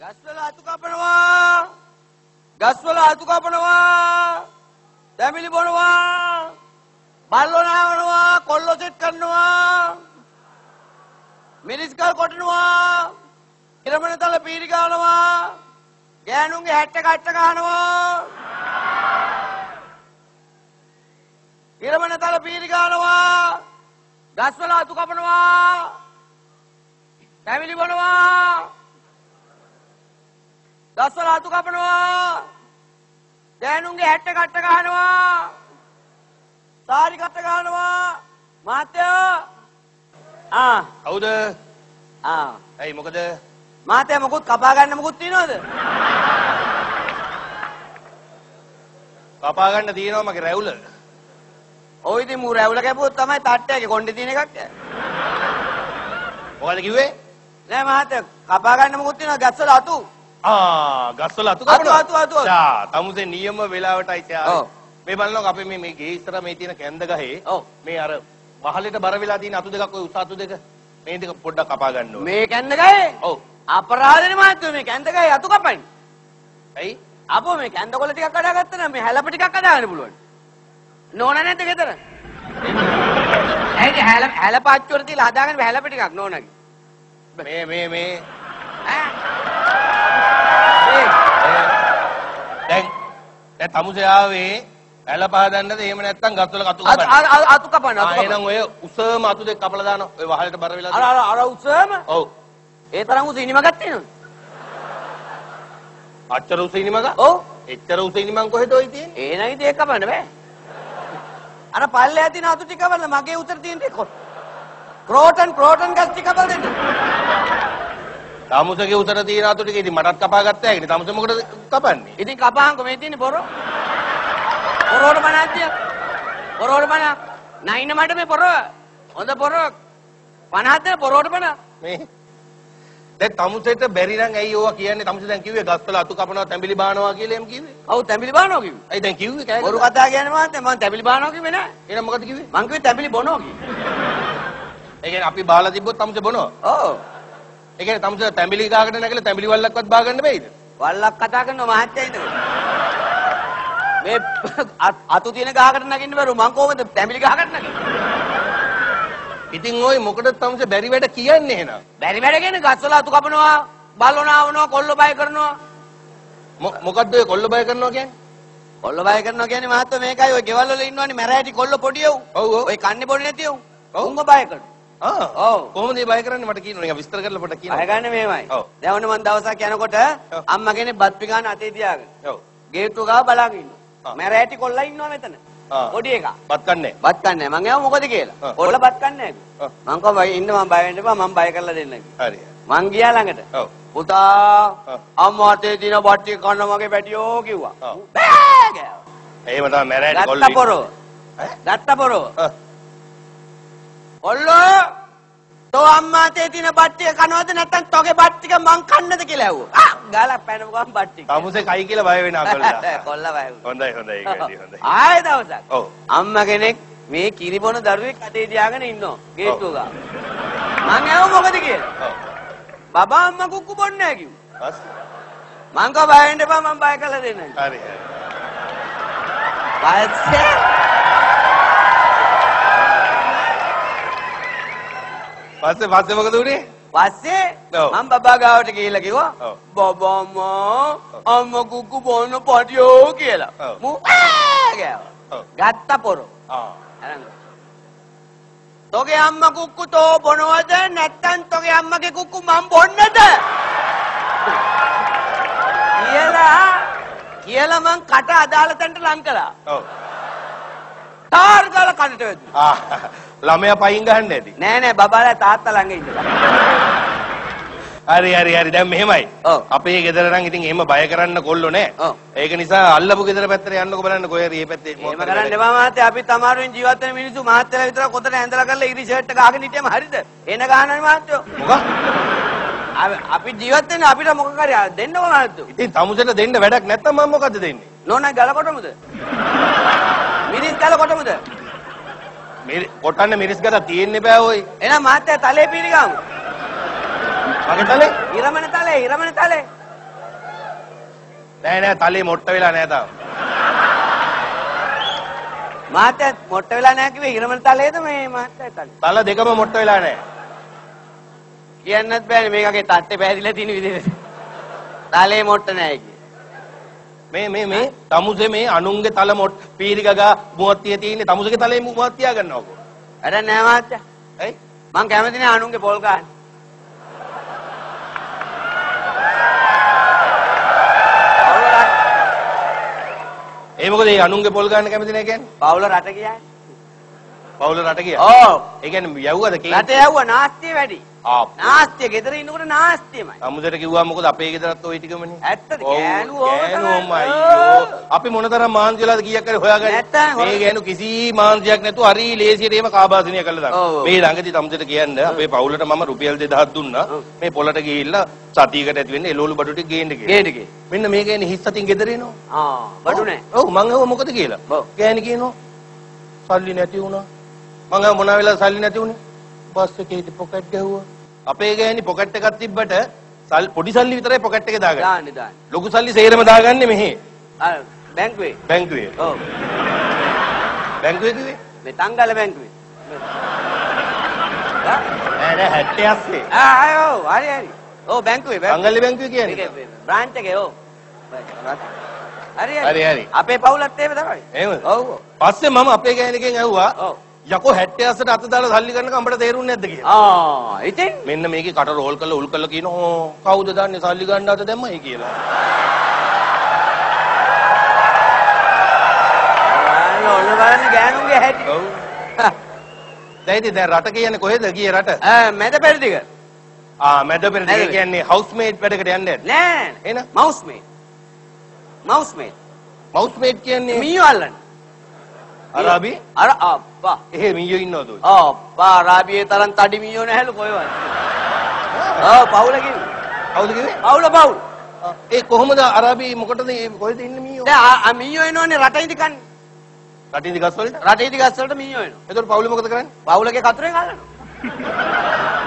ගස්වල අතු කපනවා. ගස්වල අතු කපනවා. දැමිලි බොනවා. බල්ලෝ නාවනවා. කොල්ලෝ සෙට් කරනවා. මිරිස් කල් කොටනවා. ඉරමණතල පීරි ගන්නවා. ගෑනුන්ගේ හැට්ට කට්ට ගන්නවා. ඉරමණතල පීරි ගන්නවා. ගස්වල අතු කපනවා. දැමිලි බොනවා. ගස්වල අතු කපනවා. ගෑනුන්ගේ හැට්ට කට්ට ගන්නවා. සාරි කට්ට ගන්නවා. මහත්තයා කවුද? ඇයි මොකද? මහත්තයා මොකුත් කපා ගන්න මොකුත් තියනවද? කපා ගන්න තියෙනවා මගේ රැවුල. ඔය ඉතින් මූ රැවුල කැපුවොත් තමයි තට්ටයගේ කොණ්ඩේ තියෙන එකක්. මොකද කිව්වේ? නෑ මහත්තයා කපා ගන්න මොකුත් තියනවා ගස්වල අතු. ගස්වල අතු කපනවා. අතු. යා තමුසේ නියම වෙලාවටයි තියා. මේ බලනකො අපේ මේ ගේ ඉස්සර මේ තියෙන කැන්ද ගහේ මේ අර වහලෙට බර වෙලා තියෙන අතු දෙකක් ඔය උස අතු දෙක මේ දෙක පොඩ්ඩක් කපා ගන්න ඕනේ. මේ කැන්ද ගහේ? ඔව්. අපරාධනේ මහත්තයෝ මේ කැන්ද ගහේ අතු කපන්නේ. ඇයි? අපෝ මේ කැන්ද කොළ ටිකක් කඩාගත්තා නම් මේ හැලප ටිකක් කඩාගන්න පුළුවන්. නෝනා නැද්ද ගෙදර? ඇයි හැලප අච්චුවර තියලා හදාගන්න හැලප ටිකක් නෝනාගේ. මේ දැන් තමුසේ ආවේ ඇලප හදන්නද එහෙම නැත්නම් ගස්වල අතු කපන්න. එහෙනම් ඔය උසම අතු දෙක කපලා දානවා. ඔය වහලට බර වෙලා අර උසම? ඔව්. ඒ තරම් උස ඉනිමකක් තියෙනවද? අච්චර උස ඉනිමක? ඔව්. එච්චර උස ඉනිමන් කොහෙද ඔය තියෙන්නේ? ඒ නම් ඉතින් ඒක කපන්න බෑ. අර පල්ලෙහා තියෙන අතු ටික කපන්න මගේ උතර තියෙන ටික ක්‍රෝටන් ගස් ටික කපලා දෙන්න. තමුසේගේ උතර තියෙන අතු ටික ඉතින් මටත් කපා ගත්තා ඒකනේ. තමුසේ මොකටද කපන්නේ? ඉතින් කපාංකෝ මේ තියෙන්නේ පොරෝ. පොරෝට බණක් තිය. පොරෝට බණ. නයින මඩ මේ පොරෝ. හොඳ පොරෝ. 50 දෙන පොරෝට බණ. මේ දැන් තමුසේට බැරි නම් ඇයි ඕවා කියන්නේ? තමුසේ දැන් කිව්වේ ගස්වල අතු කපනවා තැඹිලි බානවා කියලා එම් කිව්වේ. ඔව් තැඹිලි බානවා කිව්වේ. ඇයි දැන් කිව්වේ කෑ? බොරු කතා කියන්නේ මහත්තයා මම තැඹිලි බානවා කිව්වේ නෑ. එහෙනම් මොකද කිව්වේ? මං කිව්වේ තැඹිලි බොනවා කිව්වේ. ඒ කියන්නේ අපි බාලා තිබ්බොත් තමුසේ බොනවා. ඔව්. ඒ කියන්නේ තමුසේ තැඹිලි ගහකට නැගලා තැඹිලි වල්ලක්වත් බා ගන්න බෑයිද? වල්ලක් කතා කරනවා මහත්තයා ඉඳලා. මේ අතු තියෙන ගහකට නගින්න බැරුව මං කොහොමද තැඹිලි ගහකට නගින්නේ? ඉතින් ඔය මොකටද තමුසේ බැරි වැඩ කියන්නේ එහෙනම්? බැරි වැඩ කියන්නේ ගස්වල අතු කපනවා, බල්ලෝ නාවනවා, කොල්ලෝ බය කරනවා. මොකද්ද ඔය කොල්ල බය කරනවා කියන්නේ? කොල්ලෝ බය කරනවා කියන්නේ මහත්තයා මේකයි ඔය ගෙවල් වල ඉන්නවනේ මැරෑටි කොල්ලෝ පොඩි එව්. ඔව්. ඔය කන්නේ බොන්නේ නැති එව්. උන්ව බය කරනවා. ඔව්. කොහොමද මේ බය කරන්නේ මට කියන්න නිකන් විස්තර කරලා පොඩ්ඩක් කියන්න. බය ගන්න මේමයි. දැන් ඔන්න මම දවසක් යනකොට අම්මා කෙනෙක් බත් පිඟාන අතේ තියාගෙන. ඔව්. ගේට්ටුව ගාව බලාගෙන ඉන්නවා. මැරෑටි කොල්ලා ඉන්නවා මෙතන. පොඩි එකා. බත් කන්නේ. බත් කන්නේ. මං එයා මොකද කියලා. කොල්ලා බත් කන්නේ නැහැ. මං කිව්වා ඉන්න මම බය වෙන්න එපා මම බය කරලා දෙන්නම්. හරි. මං ගියා ළඟට. ඔව්. පුතා අම්මා අතේ දින බට්ටිය කන්න මගේ පැටියෝ කිව්වා. බෑ ගෑවා. එහෙම තමයි මැරෑටි කොල්ලෝ. ගත්ත පොරෝ. ගත්ත පොරෝ. ඔල්ලෝ තෝ අම්මා අතේ දින බට්ටිය කනවද නැත්නම් තෝගේ බත් ටික මං කන්නද කියලා ඇහුවා. ගාලා පැනපු ගමන් බත් ටික. තමුසේ කයි කියලා බය වෙනා කොල්ලා. කොල්ලා බය වුණා. හොඳයි ඒකයි හොඳයි. ආයෙ දවසක්. ඔව්. අම්මා කෙනෙක් මේ කිරි බොන දරුවෙක් අතේ තියාගෙන ඉන්නවා ගේට්ටුව ගාව. මං ඇහුවා මොකද කියලා. ඔව්. බබා අම්මා කුක්කු බොන්නේ නැහැ කිව්වා. මං කව බය වෙන්න එපා මං බය කරලා දෙන්නම්. හරි. පස්සේ මොකද උනේ? පස්සේ මම බබා ගාවට ගිහිල්ලා කිව්වා බබා අම්මා කුක්කු බොන්න පටියෝ කියලා. මූ ගෑවා. ගත්ත පොරෝ. අරන්. තෝගේ අම්මා කුක්කු තෝ බොනවද නැත්නම් තෝගේ අම්මගේ කුක්කු මම බොන්නද? කියලා මං කට අදාළ තැනට ලං කළා. ඔව්. තාර් ගාලා කනට වැදුනා. ළමයා පයින් ගහන්න ඇති. නෑ බබාලා තාත්තා ළඟ ඉඳලා. හරි දැන් මෙහෙමයි. අපේ ගෙදර නම් ඉතින් එහෙම බය කරන්න කොල්ලෝ නෑ. ඒක නිසා අල්ලපු ගෙදර පැත්තට යන්නකෝ බලන්න කොහේ හරි මේ පැත්තේ මොකක්ද කරන්නේ. එහෙම කරන්න එපා මහත්තයා. අපි තමාරුවෙන් ජීවත් වෙන මිනිස්සු මහත්තයලා විතර කොතන ඇඳලා කරලා ඉරි ෂර්ට් එක ගහගෙන හිටියම හරිද? එන ගහනනේ මහත්තයෝ. මොකක්? අපි ජීවත් වෙන්නේ අපිට මොකක් හරි දෙන්නකො මහත්තයෝ. ඉතින් තමුසෙට දෙන්න වැඩක් නැත්තම් මම මොකද්ද දෙන්නේ? නෝනා ගල කොටමුද? මිරිස් ගල කොටමුද? කොටන්න මිරිස් ගල තියෙන්නේ බෑ ඔයි. එහෙනම් මහත්තයා තලේ පීරි ගාමු. මගේ තලේ? ඉරමන තලේ. නෑ තලේ මොට්ට වෙලා නෑ තාම. මාත්‍යා මොට්ට වෙලා නෑ කිව්වේ ඉරමන තලයේද මේ මාත්‍යා තලේ? තල දෙකම මොට්ට වෙලා නෑ. කියන්නත් බෑනේ මේකගේ තට්ටේ පැහැදිලා තියෙන විදිහට. තලේ මොට්ට නෑ කිය. මේ තමුසේ මේ අනුන්ගේ තල මොට් පීරි ගගා මුවත්තිය තියෙන්නේ තමුසේගේ තලේ මුවත් තියා ගන්නවකෝ. අර නෑ මාත්‍යා. ඇයි? මං කැමති නෑ අනුන්ගේ පොල් ගන්න. ඒ මොකද ඒ අනුන්ගේ පොල් ගන්න කැමති නෑ කියන්නේ? පවුල රට ගියානේ. පවුල රට ගියා. ඔව්. ඒ කියන්නේ යවුවද කේ? රට යවුවා නාස්තිය වැඩි. නාස්තිය ගෙදර ඉන්නකොට නාස්තියමයි. අමුදට කිව්වා මොකද අපේ ගෙදරත් ওই ටිකමනේ. ඇත්තද ගෑනු අයියෝ. අපි මොනතරම් මාන්සි වෙලාද කීයක් හරි හොයාගන්නේ. මේ ගෑනු කිසි මාන්සියක් නැතුව හරි ලේසියට එහෙම කාබාසිනිය කළා දාන්න. මේ ළඟදී අමුදට කියන්නේ අපේ පවුලට මම රුපියල් 2000ක් දුන්නා. මේ පොලට ගිහිල්ලා සතියකට ඇති වෙන්නේ එළවලු බඩු ටික ගේන්න කියලා. මෙන්න මේ ගෑණි හිස් සතින් ගෙදර එනවා. බඩු නැහැ. ඔව් මං අහුව මොකද කියලා. ගෑණි කියනවා සල්ලි නැති වුණා. මං අහුව මොනවා වෙලාද සල්ලි නැති වුනේ? බස් එකේදී පොකට් ගැහුවා. අපේ ගෑණි පොකට් එකක් තිබ්බට පොඩි සල්ලි විතරයි පොකට් එකේ දාගන්නේ. දාන්නේ. ලොකු සල්ලි සේරම දාගන්නේ මෙහෙ. බැංකුවේ. බැංකුවේ. ඔව්. බැංකුවේ කිව්වේ? මේ තංගල බැංකුවේ. නෑ 78. ඔව් හරි. ඔව් බැංකුවේ. තංගල බැංකුවේ කියන්නේ. බ්‍රාන්ච් එකේ ඔව්. හරි. අපේ පවුලත් එහෙම තමයි. එහෙමද? ඔව්. පස්සේ මම අපේ ගෑණිකෙන් ඇහුවා ඔව්. යකෝ 78ට අත දාලා සල්ලි ගන්නක අපිට තේරුන්නේ නැද්ද කියලා. ඉතින් මෙන්න මේකේ කට රෝල් කරලා උල් කරලා කියනවා කවුද දන්නේ සල්ලි ගන්න අත දැම්මයි කියලා. ඔන්න බලන්න ගෑනුන්ගේ හැටි. ඔව්. දැන් රට කියන්නේ කොහෙද ගියේ රට? මැද පෙරදිග. මැද පෙරදිග කියන්නේ හවුස්මේට් වැඩකට යන්නේ නෑ. එහෙනම් මවුස්මේට්. මවුස්මේට් කියන්නේ මීයෝ අල්ලන්න. අරාබි? අප්පා. එහෙ මීයෝ ඉන්නවද ඔය? අප්පා අරාබියේ තරම් තඩි මීයෝ නැහැලු කොහෙවත්. පවුල කිව්වේ. කවුද කිව්වේ? පවුල. ඒ කොහොමද අරාබි මොකටද කොහෙද ඉන්නේ මීයෝ? දැන් මීයෝ එනවනේ රටින්දි කන්නේ. රටින්දි ගස් වලට? රටින්දි ගස් වලට මීයෝ එනවා. එතකොට පවුල මොකද කරන්නේ? පවුලගේ කතුරෙන් අල්ලනවා.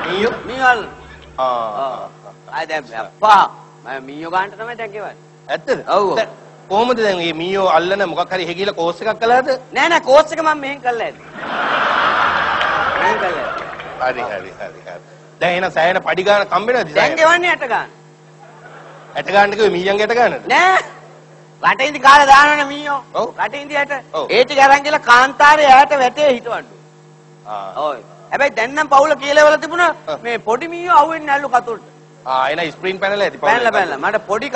මීයෝ අල්ලනවා. දැන් අප්පා මම මීයෝ ගන්නට තමයි දැන් ගෙවන්නේ. ඇත්තද? ඔව්. කොහොමද දැන් මේ මීයෝ අල්ලන මොකක් හරි හේගිලා කෝස් එකක් කළාද? නෑ කෝස් එක මම මෙහෙන් කළා ඇති. හරි. දැන් එන සෑහෙන පඩි ගන්න කම්බෙනවද? දැන් ගෙවන්නේ 8 ගන්න. 8 ගන්න කිව්වේ මීයන්ගේ 8 ගන්නද? නෑ. රටින්දි කාලා දානවනේ මීයෝ. ඔව්. රටින්දි 8. ඒ ටික අරන් ගිහලා කාන්තාරේ ඈට වැටේ හිටවන්නු. ඔය. හැබැයි දැන් නම් පවුල කියලා වල තිබුණා මේ පොඩි මීයෝ අහුවෙන්නේ නැල්ලු කතුරට. එන ස්ප්‍රින් පැනල ඇති පවුල. පැනලා මට පොඩි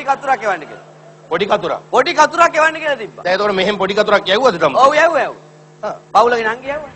කතුරක් එවන්න කියලා. පොඩි කතුරා. පොඩි කතුරක් එවන්න කියලා තිබ්බා. දැන් ඒතකොට මෙහෙම පොඩි කතුරක් යවුවද තමයි? ඔව් යවුවා. පවුලගේ නංගි යවුවා.